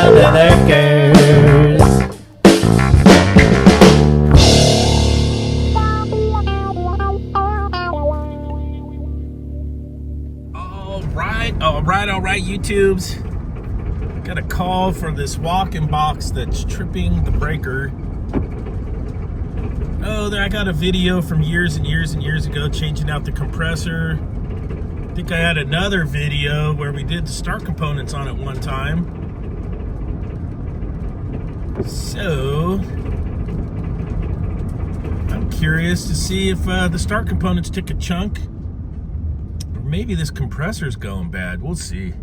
under the gears. All right, YouTubes. Got a call for this walk-in box that's tripping the breaker. Oh, I got a video from years and years and years ago changing out the compressor. I think I had another video where we did the start components on it one time. So, I'm curious to see if the start components took a chunk. Or maybe this compressor's going bad. We'll see.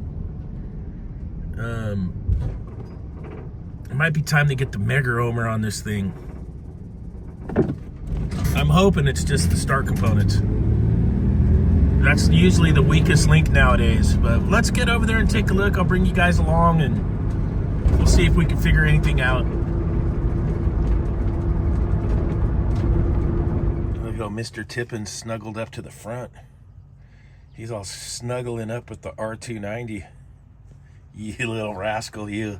It might be time to get the mega ohmer on this thing. I'm hoping it's just the start components. That's usually the weakest link nowadays. But let's get over there and take a look. I'll bring you guys along and we'll see if we can figure anything out. There we go, Mr. Tippin snuggled up to the front. He's all snuggling up with the R290. You little rascal, you.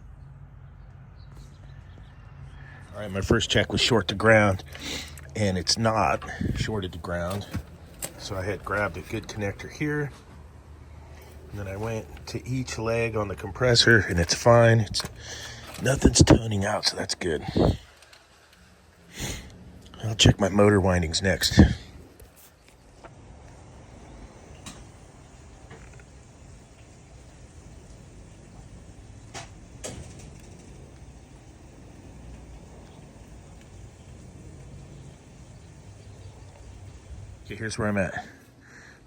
All right, my first check was short to ground, and it's not shorted to ground. So I had grabbed a good connector here, and then I went to each leg on the compressor, and it's fine. Nothing's toning out, so that's good. I'll check my motor windings next. Okay, here's where I'm at.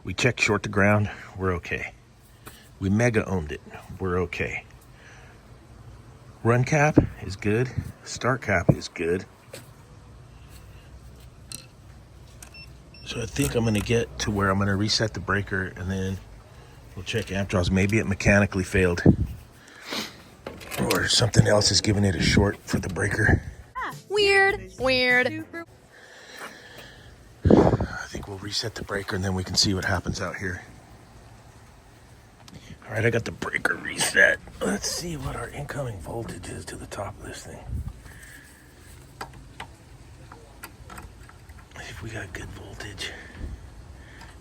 We checked short to ground, we're okay. We mega ohmed it, we're okay. Run cap is good, start cap is good. So I think I'm gonna get to where I'm gonna reset the breaker and then we'll check amp draws. Maybe it mechanically failed or something else is giving it a short for the breaker. Weird. I think we'll reset the breaker and then we can see what happens out here. All right, I got the breaker reset. Let's see what our incoming voltage is to the top of this thing. See if we got good voltage.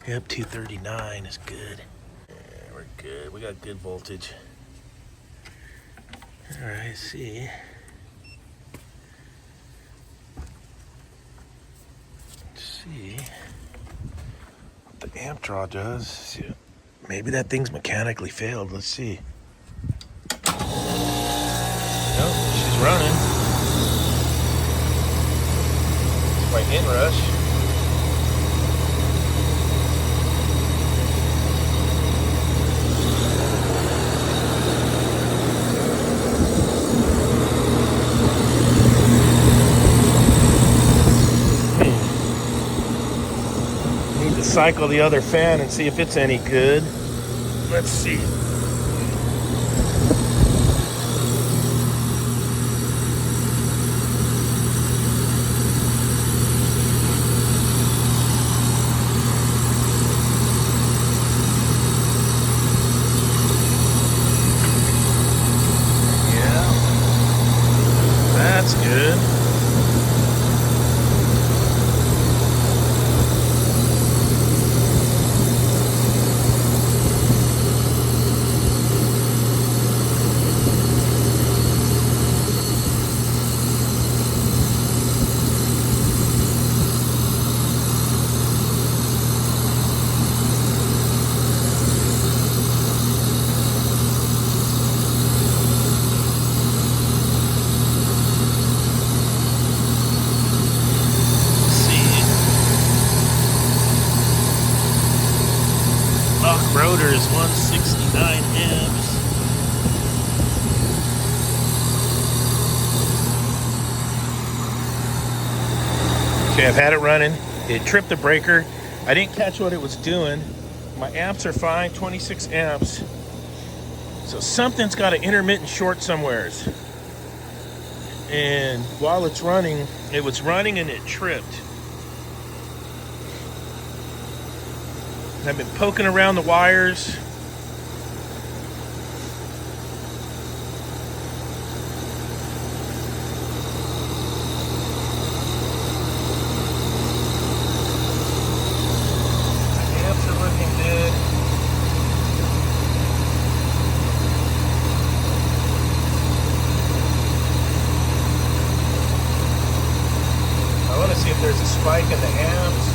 Yep, 239 is good. Yeah, we're good. We got good voltage. All right, see. See what the amp draw does. See, maybe that thing's mechanically failed. Let's see. Nope, she's running. It's my inrush. Cycle the other fan and see if it's any good. Let's see. Yeah, that's good. Rotor is 169 amps. Okay, I've had it running. It tripped the breaker. I didn't catch what it was doing. My amps are fine, 26 amps. So something's got an intermittent short somewheres. And while it's running, it was running and it tripped. I've been poking around the wires. there's a spike in the amps.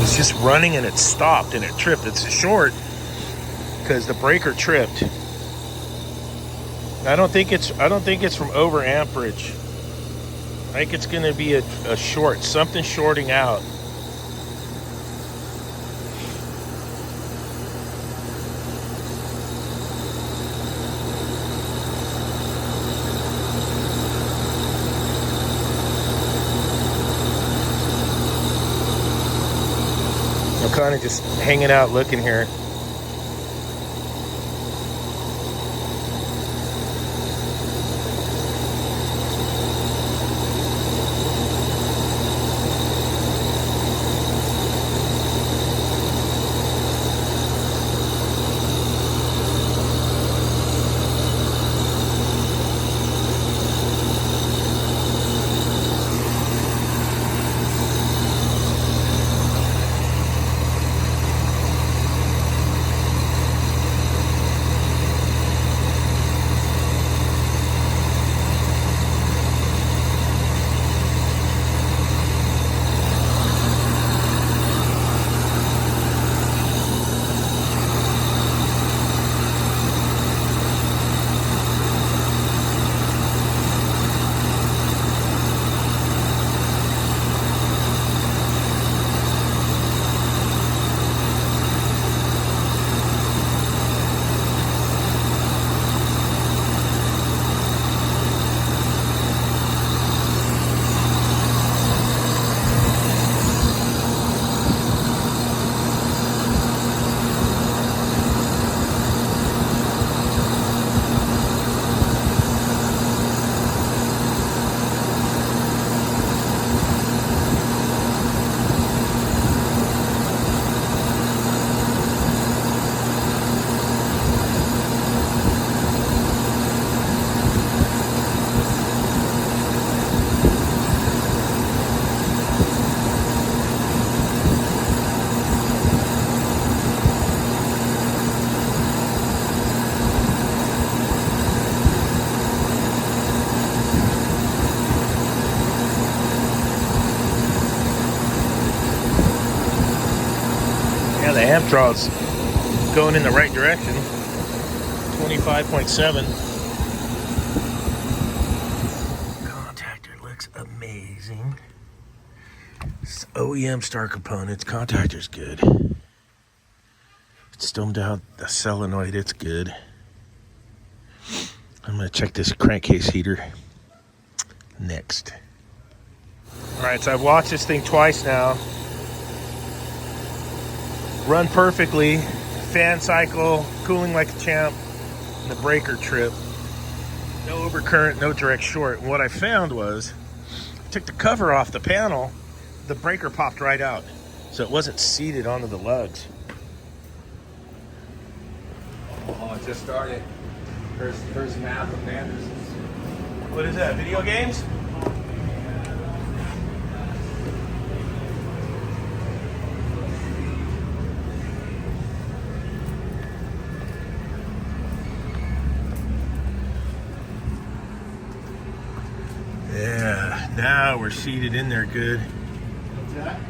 It's just running and it stopped and it tripped. It's short because the breaker tripped. I don't think it's from over amperage. I think it's going to be a short, something shorting out. I'm kind of just hanging out looking here. Yeah, the amp draw's going in the right direction. 25.7. Contactor looks amazing. It's OEM star components. Contactor's good. It's stoned out the solenoid. It's good. I'm going to check this crankcase heater next. All right, so I've watched this thing twice now. Run perfectly, fan cycle, cooling like a champ, and the breaker trip. No overcurrent, no direct short. And what I found was, I took the cover off the panel, the breaker popped right out. So it wasn't seated onto the lugs. Oh, it just started. First map of Anderson's. What is that, video games? Yeah, now we're seated in there good. What's that?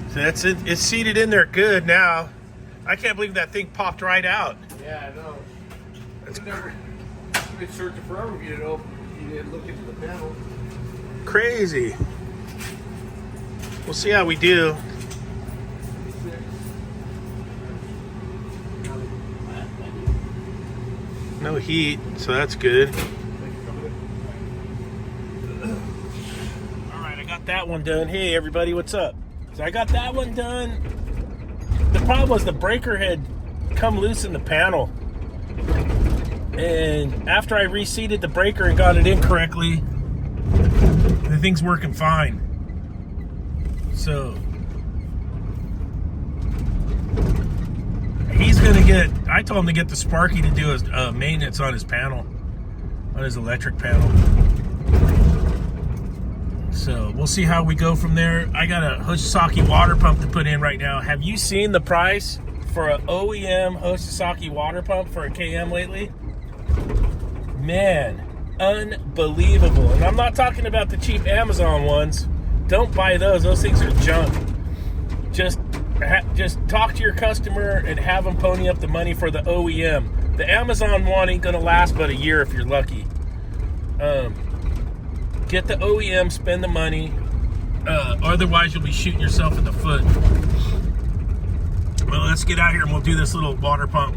So that's it. It's seated in there good now. I can't believe that thing popped right out. Yeah, I know. That's You've been searching forever if you didn't open. You didn't look into the panel. crazy. We'll see how we do. No heat, so that's good. Alright, I got that one done. Hey everybody, what's up? So I got that one done. The problem was the breaker had come loose in the panel. And after I reseated the breaker and got it in correctly, the thing's working fine. So he's gonna get, I told him to get the Sparky to do his maintenance on his panel, on his electric panel. So we'll see how we go from there. I got a H.V.A.C water pump to put in right now. Have you seen the price for an OEM H.V.A.C water pump for a KM lately? Man, unbelievable. And I'm not talking about the cheap Amazon ones. Don't buy those. Those things are junk. Just talk to your customer and have them pony up the money for the OEM. The Amazon one ain't gonna last but a year if you're lucky. Get the OEM, spend the money. Otherwise, you'll be shooting yourself in the foot. Well, let's get out here and we'll do this little water pump.